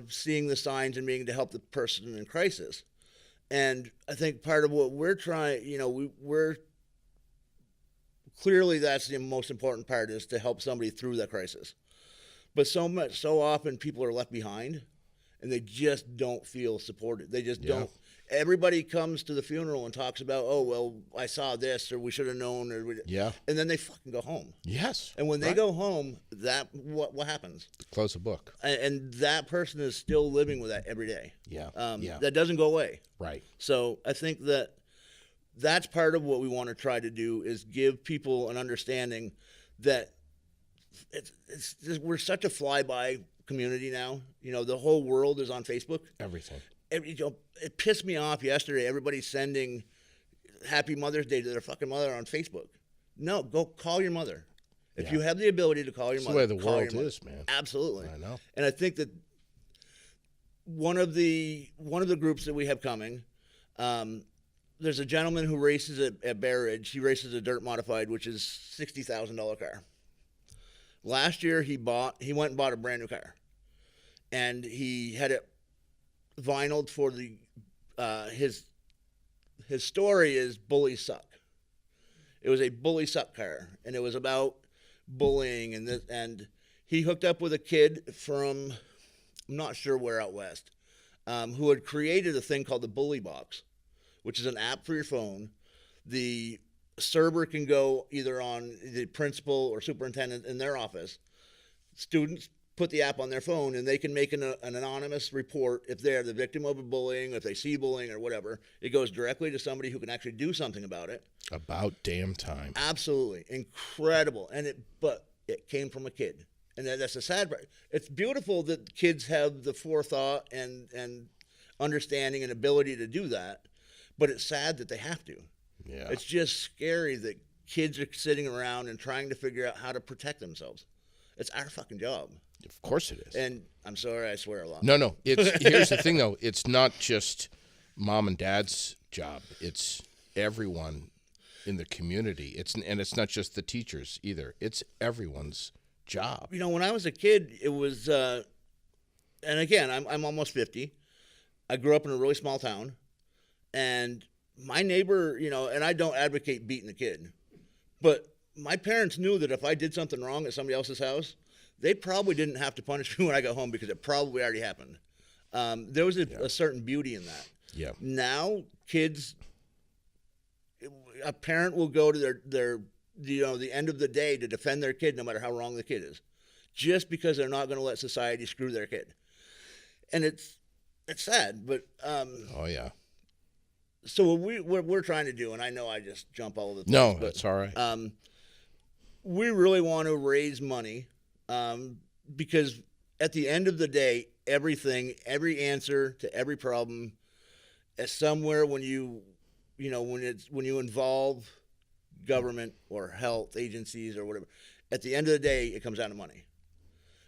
seeing the signs and being to help the person in crisis. And I think part of what we're trying, we're clearly that's the most important part, is to help somebody through that crisis. But so often people are left behind, and they just don't feel supported. They just don't. Everybody comes to the funeral and talks about, oh, well, I saw this, or we should have known, and then they fucking go home. Yes. And when they go home, what happens? Close the book. And that person is still living with that every day. Yeah. That doesn't go away. Right. So I think that's part of what we want to try to do, is give people an understanding that we're such a flyby community now. The whole world is on Facebook. Everything. It pissed me off yesterday. Everybody's sending Happy Mother's Day to their fucking mother on Facebook. No, go call your mother. If you have the ability to call your mother, the way the world is, man. Absolutely. I know. And I think that one of the groups that we have coming, there's a gentleman who races at Bear Ridge. He races a dirt modified, which is $60,000 car. Last year he went and bought a brand new car, and he had it vinyled for the his story is bullies suck. It was a bully suck car, and it was about bullying, and he hooked up with a kid from, I'm not sure where out west, who had created a thing called the Bully Box, which is an app for your phone. The server can go either on the principal or superintendent in their office. Students put the app on their phone, and they can make an anonymous report if they're the victim of a bullying, if they see bullying or whatever. It goes directly to somebody who can actually do something about it. About damn time. Absolutely. Incredible. But it came from a kid. And that's the sad part. It's beautiful that kids have the forethought and understanding and ability to do that, but it's sad that they have to. Yeah. It's just scary that kids are sitting around and trying to figure out how to protect themselves. It's our fucking job. Of course it is. And I'm sorry, I swear a lot. No. Here's the thing, though. It's not just mom and dad's job. It's everyone in the community. And it's not just the teachers either. It's everyone's job. When I was a kid, it was, and again, I'm almost 50. I grew up in a really small town, and my neighbor, and I don't advocate beating a kid, but my parents knew that if I did something wrong at somebody else's house, they probably didn't have to punish me when I got home, because it probably already happened. There was a certain beauty in that. Yeah. Now, kids, a parent will go to their the end of the day to defend their kid, no matter how wrong the kid is, just because they're not going to let society screw their kid. And it's sad, but oh yeah. So what we're trying to do, and I know I just jump all over the place. No, that's all right. We really want to raise money, because at the end of the day, every answer to every problem is somewhere when you involve government or health agencies or whatever. At the end of the day, it comes down to money.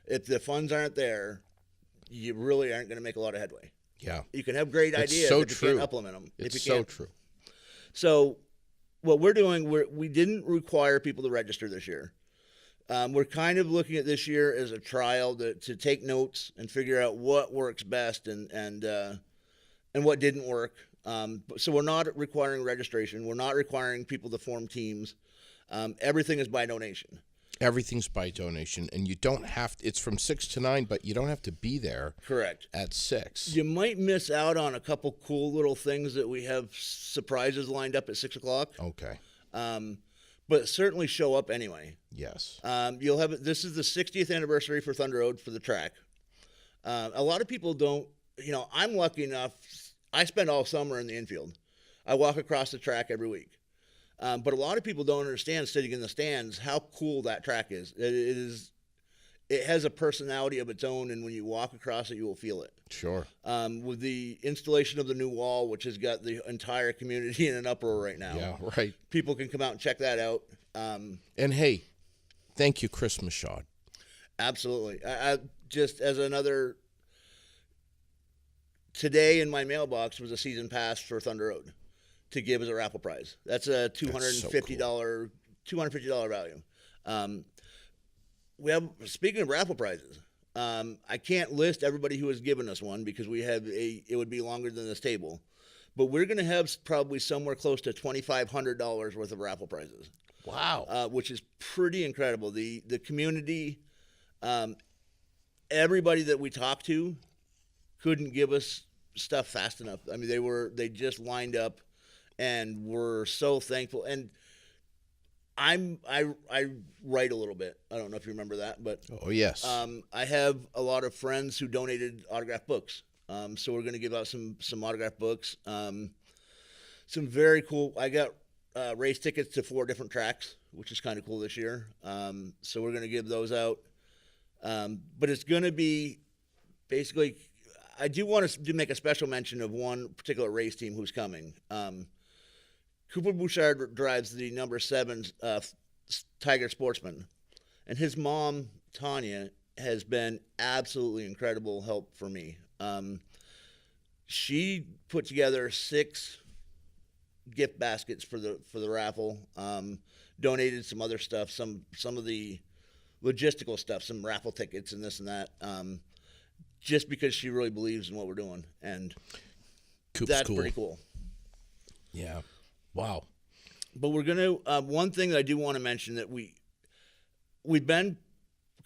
If the funds aren't there, you really aren't going to make a lot of headway. Yeah. You can have great ideas, so if you true. can't implement them. It's if you so can't. true. So what we're doing, we didn't require people to register this year. We're kind of looking at this year as a trial to take notes and figure out what works best and what didn't work. So we're not requiring registration. We're not requiring people to form teams. Everything is by donation. Everything's by donation, and you don't have to, it's from 6 to 9, but you don't have to be there. Correct. At 6. You might miss out on a couple cool little things that we have surprises lined up at 6 o'clock. Okay. But certainly show up anyway. Yes. You'll have this is the 60th anniversary for Thunder Road for the track. A lot of people don't, I'm lucky enough. I spend all summer in the infield. I walk across the track every week. But a lot of people don't understand, sitting in the stands, how cool that track is. It has a personality of its own, and when you walk across it, you will feel it. Sure. With the installation of the new wall, which has got the entire community in an uproar right now. Yeah, right. People can come out and check that out. And hey, thank you, Chris Michaud. Absolutely. I just as another, today in my mailbox was a season pass for Thunder Road to give as a raffle prize. That's a $250 value. Speaking of raffle prizes, I can't list everybody who has given us one because it would be longer than this table. but we're going to have probably somewhere close to $2,500 worth of raffle prizes. Wow. Which is pretty incredible. The community, everybody that we talked to couldn't give us stuff fast enough. I mean, they just lined up and were so thankful. And I write a little bit. I don't know if you remember that, but Oh, yes. I have a lot of friends who donated autographed books. So we're going to give out some autographed books. Some very cool. I got race tickets to 4 different tracks, which is kind of cool this year. So we're going to give those out. But it's going to be basically, I do want to make a special mention of one particular race team who's coming. Cooper Bouchard drives the number 7 Tiger Sportsman, and his mom, Tanya, has been absolutely incredible help for me. She put together 6 gift baskets for the raffle, donated some other stuff, some of the logistical stuff, some raffle tickets and this and that, just because she really believes in what we're doing, and Coop's that's cool. pretty cool. Yeah. Wow. But we're gonna one thing that I do want to mention that we've been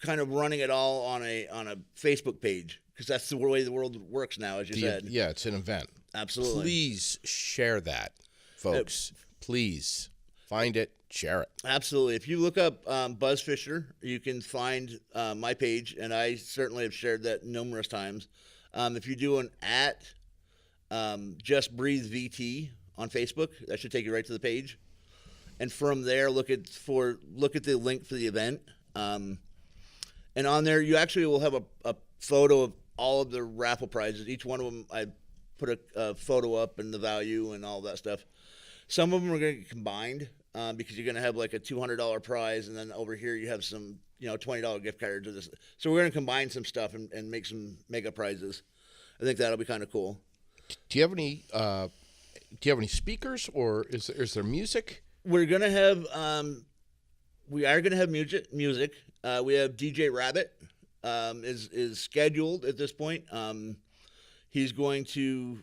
kind of running it all on a Facebook page, because that's the way the world works now, as you said. Yeah, it's an event. Absolutely. Please share that, folks. Please find it, share it. Absolutely. If you look up Buzz Fisher, you can find my page, and I certainly have shared that numerous times. If you do an Just Breathe VT on Facebook, that should take you right to the page. And from there, look at the link for the event. And on there, you actually will have a photo of all of the raffle prizes. Each one of them, I put a photo up and the value and all that stuff. Some of them are going to get combined because you're going to have like a $200 prize, and then over here you have some $20 gift cards or this. So we're going to combine some stuff and make some mega prizes. I think that'll be kind of cool. Do you have any speakers, or is there music? We're gonna have we are gonna have music. We have DJ Rabbit is scheduled at this point. He's going to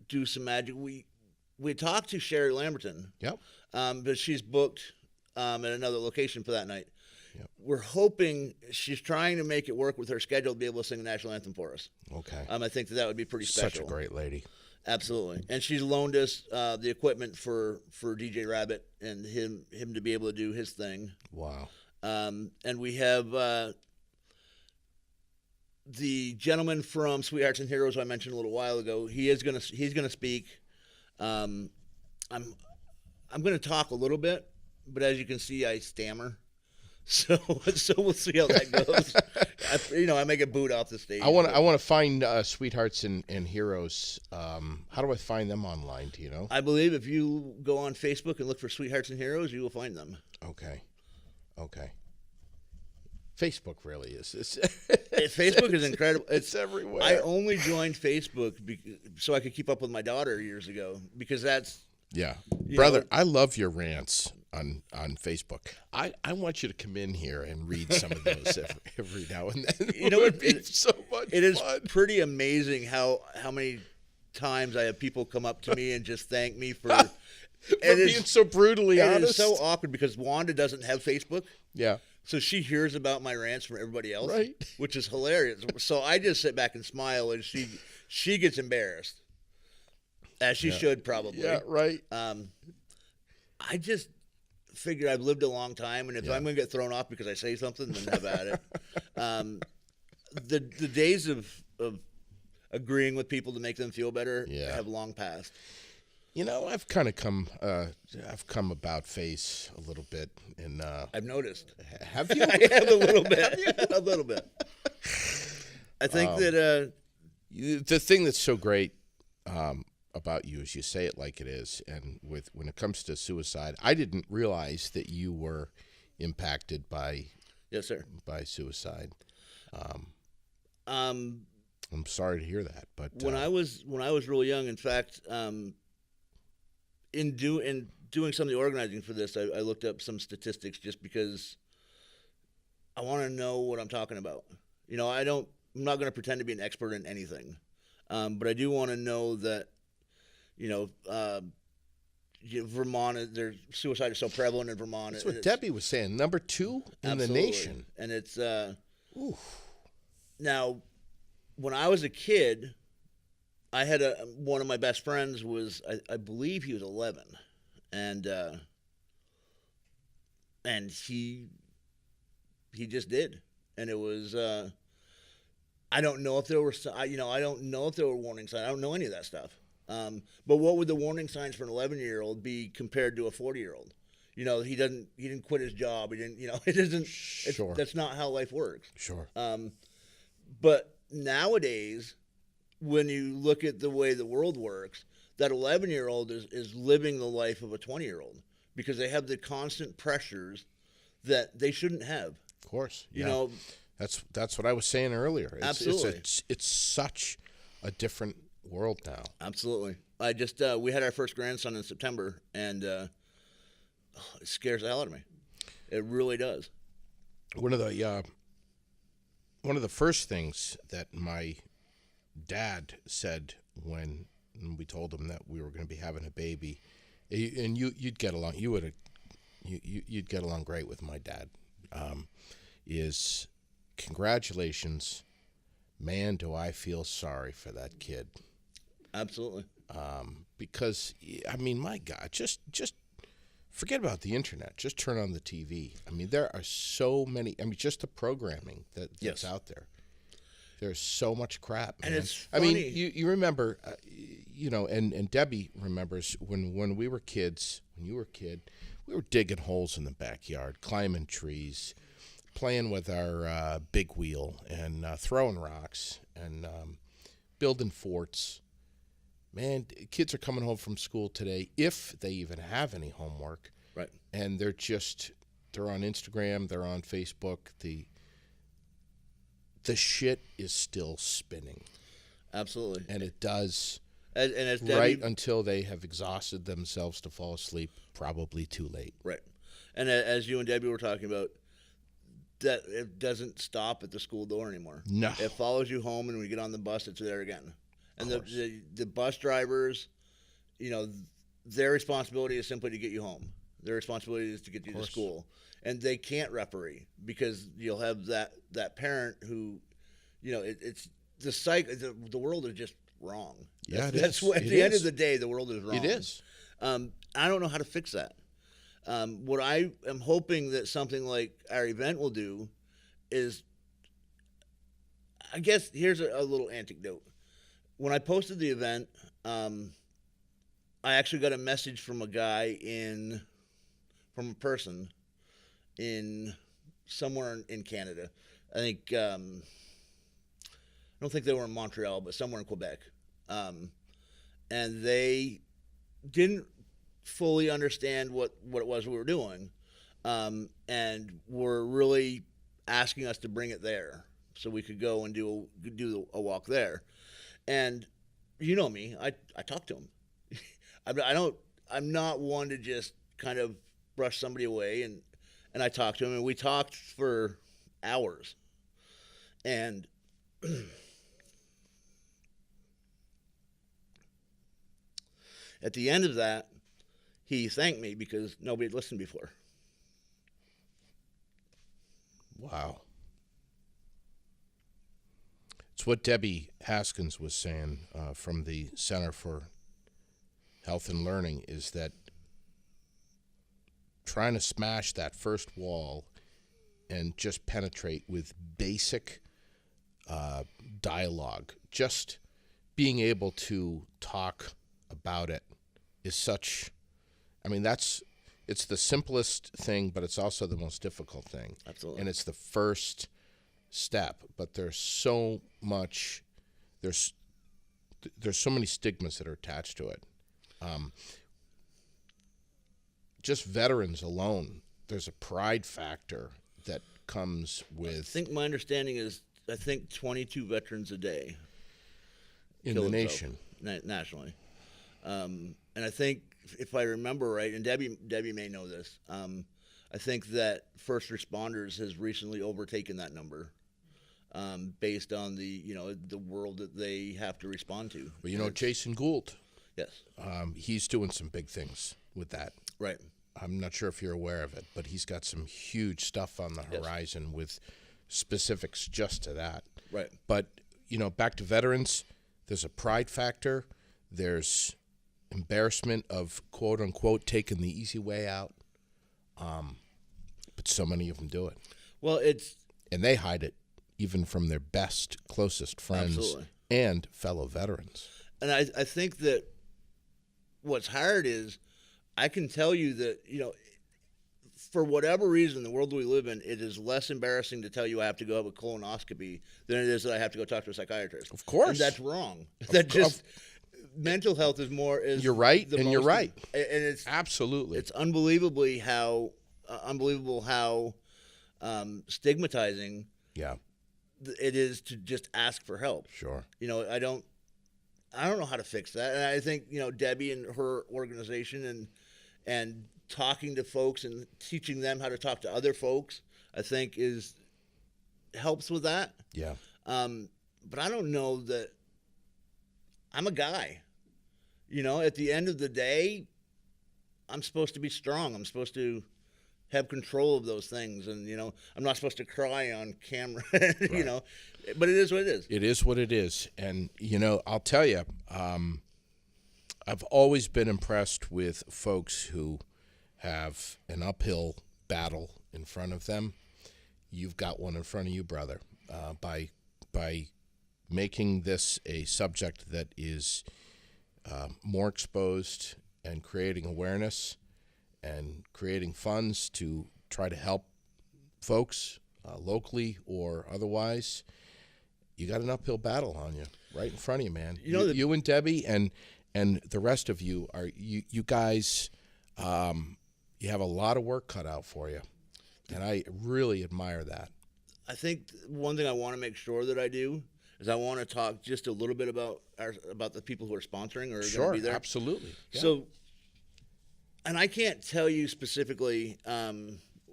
do some magic. We talked to Sherry Lamberton. Yep. But she's booked at another location for that night. Yep. We're hoping, she's trying to make it work with her schedule to be able to sing the national anthem for us. Okay. I think that would be pretty special. Such a great lady. Absolutely. And she's loaned us the equipment for DJ Rabbit and him to be able to do his thing. Wow. And we have the gentleman from Sweethearts and Heroes I mentioned a little while ago. He's gonna speak. I'm gonna talk a little bit, but as you can see, I stammer. So we'll see how that goes. I may get booed off the stage. I want to find Sweethearts and Heroes. How do I find them online? Do you know? I believe if you go on Facebook and look for Sweethearts and Heroes, you will find them. Okay. Facebook really is. Facebook is incredible. It's everywhere. I only joined Facebook so I could keep up with my daughter years ago, because that's brother. I love your rants on Facebook. I want you to come in here and read some of those every now and then. It would be so much It is fun. pretty amazing how many times I have people come up to me and just thank me for being so brutally honest. It is so awkward because Wanda doesn't have Facebook. Yeah. So she hears about my rants from everybody else, Right. which is hilarious. So I just sit back and smile, and she gets embarrassed, as she should probably. Yeah, right. I just figured I've lived a long time, and if I'm going to get thrown off because I say something, then have at it. The days of agreeing with people to make them feel better have long passed. I've kind of come about face a little bit, and I've noticed. Have you? I have a little bit. A little bit. I think that the thing that's so great about you is you say it like it is, and when it comes to suicide, I didn't realize that you were impacted by yes, sir, by suicide. I'm sorry to hear that, but when I was real young, in fact. In doing some of the organizing for this, I looked up some statistics just because I want to know what I'm talking about. I'm not going to pretend to be an expert in anything, but I do want to know that Vermont, their suicide is so prevalent in Vermont. That's what Debbie was saying. Number 2 in the nation. And it's now, when I was a kid, I had one of my best friends was I believe he was 11, and he just did, and it was I don't know if there were I don't know if there were warning signs. I don't know any of that stuff. But what would the warning signs for an 11-year-old be compared to a 40-year-old? He didn't quit his job. He didn't, it isn't. Sure. That's not how life works. Sure. But nowadays, when you look at the way the world works, that 11-year-old is living the life of a 20-year-old because they have the constant pressures that they shouldn't have. Of course. You know, that's what I was saying earlier. Absolutely. It's such a different world now. Absolutely. I just we had our first grandson in September, and it scares the hell out of me. It really does. One of the first things that my dad said when we told him that we were going to be having a baby, and you'd get along. You'd get along great with my dad. Is congratulations, man, do I feel sorry for that kid. Absolutely. Because, I mean, my God, just forget about the internet. Just turn on the TV. I mean, there are so many, just the programming that's out there. There's so much crap, man. And it's funny. I mean, you remember, and Debbie remembers when we were kids, when you were a kid, we were digging holes in the backyard, climbing trees, playing with our big wheel, and throwing rocks, and building forts. Man, kids are coming home from school today, if they even have any homework. Right. And they're on Instagram, they're on Facebook. The shit is still spinning. Absolutely. And it does and as Debbie, right until they have exhausted themselves to fall asleep, probably too late. Right. And as you and Debbie were talking about, that it doesn't stop at the school door anymore. No. It follows you home, and when you get on the bus, it's there again. And the bus drivers, their responsibility is simply to get you home. Their responsibility is to get you to school. And they can't referee because you'll have that parent who, it's the cycle. The world is just wrong. Yeah, that's what, at the end of the day, the world is wrong. It is. I don't know how to fix that. What I am hoping that something like our event will do is, I guess here's a little anecdote. When I posted the event, I actually got a message from a guy from a person in somewhere in Canada. I think I don't think they were in Montreal, but somewhere in Quebec, and they didn't fully understand what it was we were doing, and were really asking us to bring it there so we could go and do a walk there. And you know me, I talk to him. I'm not one to just kind of brush somebody away, and I talked to him, and we talked for hours. And at the end of that, he thanked me because nobody had listened before. Wow. It's what Debbie Haskins was saying from the Center for Health and Learning, is that trying to smash that first wall and just penetrate with basic dialogue, just being able to talk about it is such, it's the simplest thing, but it's also the most difficult thing. Absolutely. And it's the first step, but there's so much, there's so many stigmas that are attached to it. Just veterans alone, there's a pride factor that comes with. I think my understanding is 22 veterans a day in the nation, nationally, and I think if I remember right, and Debbie may know this, I think that first responders has recently overtaken that number. Based on the world that they have to respond to. But Jason Gould. Yes. He's doing some big things with that. Right. I'm not sure if you're aware of it, but he's got some huge stuff on the horizon with specifics just to that. Right. But, back to veterans, there's a pride factor. There's embarrassment of, quote unquote, taking the easy way out. But so many of them do it. Well, and they hide it even from their best, closest friends Absolutely. and fellow veterans. And I think that what's hard is I can tell you that, for whatever reason, the world we live in, it is less embarrassing to tell you I have to go have a colonoscopy than it is that I have to go talk to a psychiatrist. Of course. And that's wrong. Mental health is more. You're right, and you're right. And it's absolutely. It's unbelievable how stigmatizing it is to just ask for help. Sure. I don't know how to fix that. And I think, Debbie and her organization and talking to folks and teaching them how to talk to other folks, I think helps with that. Yeah. But I don't know that I'm a guy. At the end of the day, I'm supposed to be strong. I'm supposed to have control of those things. And, I'm not supposed to cry on camera, Right. But it is what it is. It is what it is. And, I'll tell you, I've always been impressed with folks who have an uphill battle in front of them. You've got one in front of you, brother, by making this a subject that is more exposed and creating awareness and creating funds to try to help folks locally or otherwise. You got an uphill battle on you right in front of you, man. You and Debbie and the rest of you are you guys. You have a lot of work cut out for you, and I really admire that. I think one thing I want to make sure that I do is I want to talk just a little bit about the people who are sponsoring or are going to be there. Absolutely. Yeah. So, and I can't tell you specifically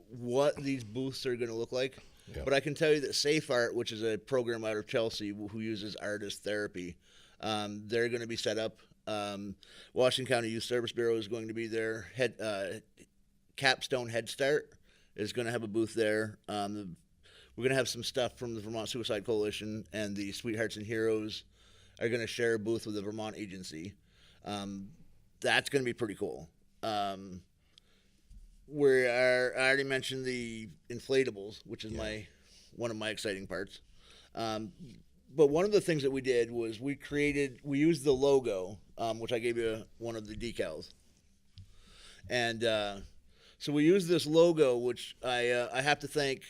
what these booths are going to look like, but I can tell you that Safe Art, which is a program out of Chelsea who uses artist therapy, they're going to be set up. Washington County Youth Service Bureau is going to be there. Capstone Head Start is going to have a booth there. We're going to have some stuff from the Vermont Suicide Coalition, and the Sweethearts and Heroes are going to share a booth with the Vermont agency. That's going to be pretty cool. I already mentioned the inflatables, which is one of my exciting parts. But one of the things that we did was we used the logo, which I gave you one of the decals. And so we used this logo, which I have to thank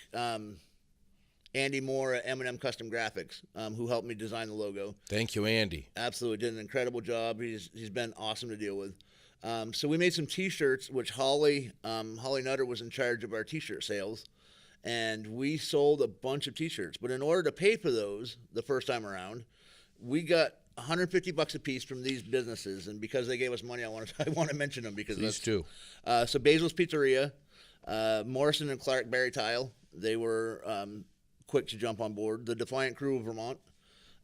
Andy Moore at M&M Custom Graphics, who helped me design the logo. Thank you, Andy. Absolutely, did an incredible job. He's been awesome to deal with. So we made some T-shirts, which Holly Nutter was in charge of our T-shirt sales. And we sold a bunch of T-shirts. But in order to pay for those the first time around, we got $150 a piece from these businesses. And because they gave us money, I want to mention them because These two. So Basil's Pizzeria, Morrison and Clark Berry Tile, they were quick to jump on board. The Defiant Crew of Vermont,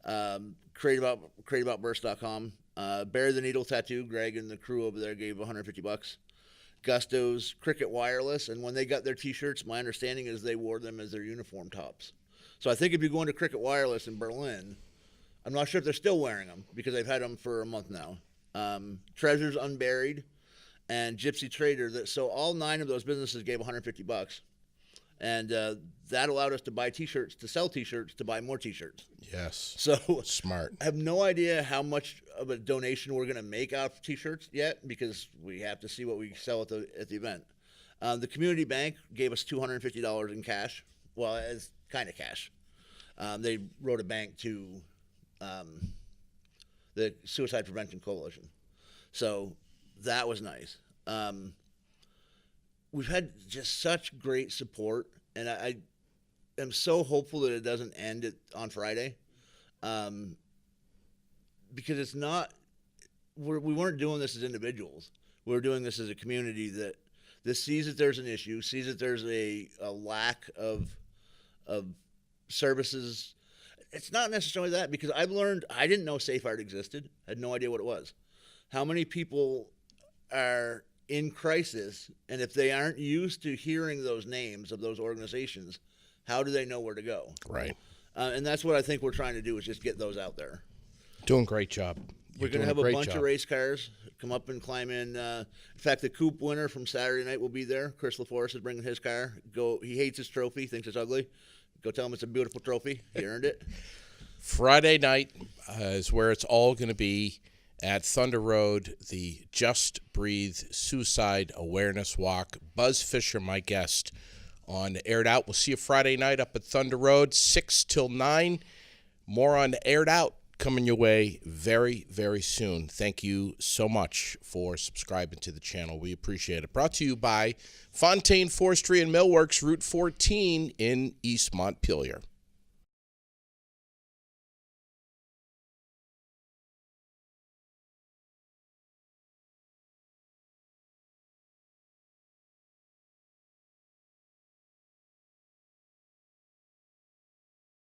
CreativeOutburst.com, Bury the Needle Tattoo. Greg and the crew over there gave $150. Gusto's, Cricket Wireless, and when they got their T-shirts, my understanding is they wore them as their uniform tops. So I think if you go into Cricket Wireless in Berlin, I'm not sure if they're still wearing them because they've had them for a month now. Treasures Unburied and Gypsy Trader. So all 9 of those businesses gave $150, and that allowed us to buy T-shirts, to sell T-shirts, to buy more T-shirts. Yes. So smart. I have no idea how much of a donation we're going to make out of T-shirts yet because we have to see what we sell at the event. The community bank gave us $250 in cash. Well, as kind of cash. They wrote a bank to the Suicide Prevention Coalition. So that was nice. We've had just such great support, and I am so hopeful that it doesn't end on Friday. Because it's not, we weren't doing this as individuals. We're doing this as a community that sees that there's an issue, sees that there's a lack of services. It's not necessarily that, because I've learned, I didn't know Safe Art existed. I had no idea what it was. how many people are in crisis, and if they aren't used to hearing those names of those organizations, how do they know where to go? Right. And that's what I think we're trying to do, is just get those out there. Doing a great job. We're going to have a bunch of race cars come up and climb in. In fact, the Coupe winner from Saturday night will be there. Chris LaForest is bringing his car. He hates his trophy, thinks it's ugly. Go tell him it's a beautiful trophy. He earned it. Friday night is where it's all going to be at Thunder Road, the Just Breathe Suicide Awareness Walk. Buzz Fisher, my guest on Aired Out. We'll see you Friday night up at Thunder Road, 6 till 9. More on Aired Out coming your way very, very soon. Thank you so much for subscribing to the channel. We appreciate it. Brought to you by Fontaine, Forestry, and Millworks, Route 14 in East Montpelier.